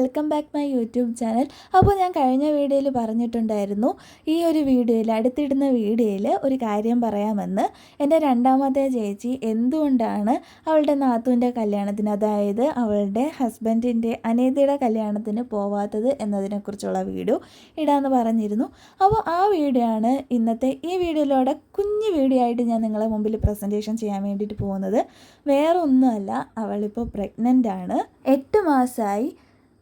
Welcome back my YouTube channel. അപ്പോൾ ഞാൻ കഴിഞ്ഞ വീഡിയോയിൽ പറഞ്ഞിട്ടുണ്ടായിരുന്നു, ഈ ഒരു വീഡിയോയിൽ അടുത്തിടുന്ന വീഡിയോയിൽ ഒരു കാര്യം പറയാമെന്ന്. എൻ്റെ രണ്ടാമത്തെ ചേച്ചി എന്തുകൊണ്ടാണ് അവളുടെ നാത്തൂൻ്റെ കല്യാണത്തിന്, അതായത് അവളുടെ ഹസ്ബൻഡിൻ്റെ അനിയത്തിയുടെ കല്യാണത്തിന് പോവാത്തത് എന്നതിനെക്കുറിച്ചുള്ള വീഡിയോ ഇടാമെന്ന് പറഞ്ഞിരുന്നു. അപ്പോൾ ആ വീഡിയോ ആണ് ഇന്നത്തെ ഈ വീഡിയോയിലൂടെ കുഞ്ഞു വീഡിയോ ആയിട്ട് ഞാൻ നിങ്ങളെ മുമ്പിൽ പ്രസൻറ്റേഷൻ ചെയ്യാൻ വേണ്ടിയിട്ട് പോകുന്നത്. വേറെ ഒന്നുമല്ല, അവളിപ്പോൾ പ്രഗ്നൻ്റ് ആണ്, 8 മാസമായി.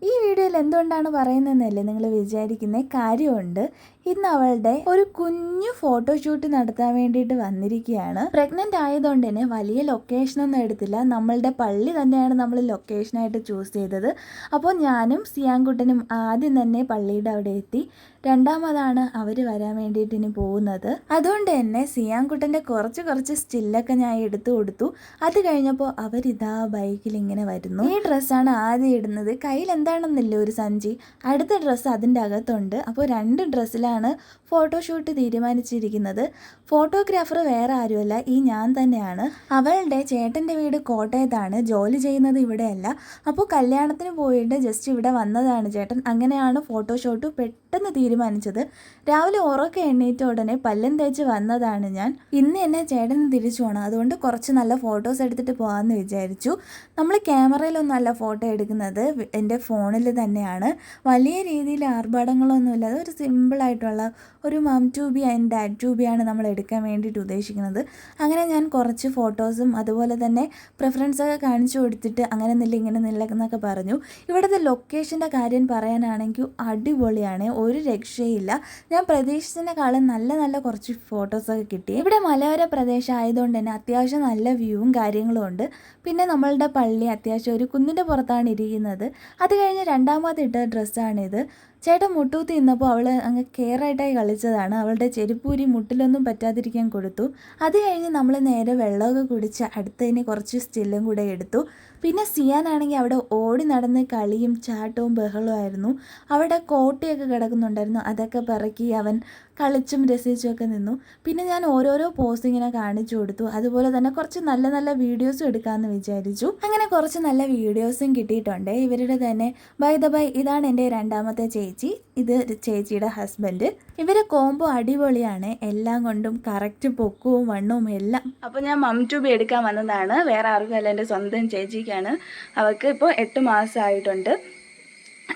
ഈ വീഡിയോയിൽ എന്തുകൊണ്ടാണ് പറയുന്നതെന്നല്ലേ നിങ്ങൾ വിചാരിക്കുന്നത്? കാര്യമുണ്ട്. ഇന്ന് അവളുടെ ഒരു കുഞ്ഞു ഫോട്ടോഷൂട്ട് നടത്താൻ വേണ്ടിയിട്ട് വന്നിരിക്കുകയാണ്. പ്രഗ്നൻ്റ് ആയതുകൊണ്ട് തന്നെ വലിയ ലൊക്കേഷനൊന്നും എടുത്തില്ല, നമ്മളുടെ പള്ളി തന്നെയാണ് നമ്മൾ ലൊക്കേഷനായിട്ട് ചൂസ് ചെയ്തത്. അപ്പോൾ ഞാനും സിയാൻകുട്ടനും ആദ്യം തന്നെ പള്ളിയുടെ അവിടെ എത്തി. രണ്ടാമതാണ് അവർ വരാൻ വേണ്ടിയിട്ട് ഇനി പോകുന്നത്. അതുകൊണ്ട് തന്നെ സിയാൻകുട്ടൻ്റെ കുറച്ച് സ്റ്റില്ലൊക്കെ ഞാൻ എടുത്തു കൊടുത്തു. അത് കഴിഞ്ഞപ്പോൾ അവരിതാ ബൈക്കിൽ ഇങ്ങനെ വരുന്നു. ഈ ഡ്രസ്സാണ് ആദ്യം ഇടുന്നത്. കയ്യിൽ എന്താണെന്നില്ല ഒരു സഞ്ചി, അടുത്ത ഡ്രസ്സ് അതിൻ്റെ അകത്തുണ്ട്. അപ്പോൾ 2 ഡ്രസ്സിലാണ് ഫോട്ടോഷൂട്ട് തീരുമാനിച്ചിരിക്കുന്നത്. ഫോട്ടോഗ്രാഫർ വേറെ ആരുമല്ല, ഈ ഞാൻ തന്നെയാണ്. അവളുടെ ചേട്ടൻ്റെ വീട് കോട്ടയത്താണ്, ജോലി ചെയ്യുന്നത് ഇവിടെയല്ല. അപ്പോൾ കല്യാണത്തിന് പോയിട്ട് ജസ്റ്റ് ഇവിടെ വന്നതാണ് ചേട്ടൻ. അങ്ങനെയാണ് ഫോട്ടോഷൂട്ട് പെട്ടെന്ന് തീരുമാനിച്ചത്. രാവിലെ ഉറക്കെ എണ്ണീറ്റ ഉടനെ പല്ലും തേച്ച് വന്നതാണ് ഞാൻ. ഇന്ന് എന്നെ ചേട്ടന് തിരിച്ചു പോകണം, അതുകൊണ്ട് കുറച്ച് നല്ല ഫോട്ടോസ് എടുത്തിട്ട് പോകാമെന്ന് വിചാരിച്ചു. നമ്മൾ ക്യാമറയിലൊന്നും അല്ല ഫോട്ടോ എടുക്കുന്നത്, എൻ്റെ ഫോണിൽ തന്നെയാണ്. വലിയ രീതിയിൽ ആർഭാടങ്ങളൊന്നുമില്ല, അതൊരു സിമ്പിളായിട്ടുള്ള ഒരു mum to be and dad to be ആണ് നമ്മൾ എടുക്കാൻ വേണ്ടിയിട്ട് ഉദ്ദേശിക്കുന്നത്. അങ്ങനെ ഞാൻ കുറച്ച് ഫോട്ടോസും അതുപോലെ തന്നെ പ്രിഫറൻസൊക്കെ കാണിച്ചു കൊടുത്തിട്ട് അങ്ങനെ നില്ല ഇങ്ങനെ നില്ല എന്നൊക്കെ പറഞ്ഞു. ഇവിടുത്തെ ലൊക്കേഷൻ്റെ കാര്യം പറയാനാണെങ്കിൽ അടിപൊളിയാണ്, ഒരു രക്ഷയില്ല. ഞാൻ പ്രതീക്ഷിച്ചതിനേക്കാളും നല്ല കുറച്ച് ഫോട്ടോസൊക്കെ കിട്ടി. ഇവിടെ മലയോര പ്രദേശം ആയതുകൊണ്ട് തന്നെ അത്യാവശ്യം നല്ല വ്യൂവും കാര്യങ്ങളും ഉണ്ട്. പിന്നെ നമ്മളുടെ പള്ളി അത്യാവശ്യം ഒരു കുന്നിൻ്റെ പുറത്താണ് ഇരിക്കുന്നത്. അത് കഴിഞ്ഞ് രണ്ടാമതിട്ട ഡ്രസ്സാണിത്. ചേട്ടൻ മുട്ടൂത്തി നിന്നപ്പോൾ അവൾ അങ്ങ് കെയറായിട്ടായി കളിച്ചതാണ്. അവളുടെ ചെരുപ്പൂരി മുട്ടിലൊന്നും പറ്റാതിരിക്കാൻ കൊടുത്തു. അത് കഴിഞ്ഞ് നമ്മൾ നേരെ വെള്ളമൊക്കെ കുടിച്ച് അടുത്തതിന് കുറച്ച് സ്റ്റില്ലും കൂടെ എടുത്തു. പിന്നെ സിയാനാണെങ്കിൽ അവിടെ ഓടി നടന്ന് കളിയും ചാട്ടവും ബഹളമായിരുന്നു. അവിടെ കോട്ടയൊക്കെ കിടക്കുന്നുണ്ടായിരുന്നു, അതൊക്കെ പിറക്കി അവൻ കളിച്ചും രസിച്ചുമൊക്കെ നിന്നു. പിന്നെ ഞാൻ ഓരോരോ പോസ് ഇങ്ങനെ കാണിച്ചു കൊടുത്തു. അതുപോലെ തന്നെ കുറച്ച് നല്ല വീഡിയോസും എടുക്കാമെന്ന് വിചാരിച്ചു. അങ്ങനെ കുറച്ച് നല്ല വീഡിയോസും കിട്ടിയിട്ടുണ്ട് ഇവരുടെ തന്നെ. ബൈ ദ ബൈ, ഇതാണ് എൻ്റെ രണ്ടാമത്തെ ചേച്ചി, ഇത് ചേച്ചിയുടെ ഹസ്ബൻഡ്. ഇവരെ കോംബോ അടിപൊളിയാണ്, എല്ലാം കൊണ്ടും കറക്റ്റ് പൊക്കവും വണ്ണവും എല്ലാം. അപ്പോൾ ഞാൻ മം ടു ബി എടുക്കാൻ വന്നതാണ്, വേറെ ആർക്കും അല്ല, എൻ്റെ സ്വന്തം ചേച്ചിക്കാണ്. അവൾക്ക് ഇപ്പോൾ 8 മാസമായിട്ടുണ്ട്.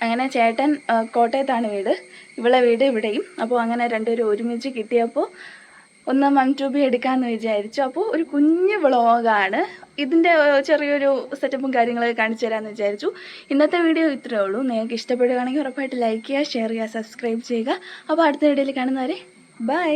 അങ്ങനെ ചേട്ടൻ കോട്ടയത്താണ് വീട്, ഇവളെ വീട് ഇവിടെയും. അപ്പോൾ അങ്ങനെ രണ്ടുപേരും ഒരുമിച്ച് കിട്ടിയപ്പോൾ ഒന്ന് മം ടു ബി എടുക്കാമെന്ന് വിചാരിച്ചു. അപ്പോൾ ഒരു കുഞ്ഞു വ്ളോഗാണ്, ഇതിൻ്റെ ചെറിയൊരു സെറ്റപ്പും കാര്യങ്ങളൊക്കെ കാണിച്ചു തരാമെന്ന് വിചാരിച്ചു. ഇന്നത്തെ വീഡിയോ ഇത്രയേ ഉള്ളൂ. നിങ്ങൾക്ക് ഇഷ്ടപ്പെടുകയാണെങ്കിൽ ഉറപ്പായിട്ട് ലൈക്ക് ചെയ്യുക, ഷെയർ ചെയ്യുക, സബ്സ്ക്രൈബ് ചെയ്യുക. അപ്പോൾ അടുത്ത വീഡിയോയിൽ കാണുന്നവരെ ബൈ.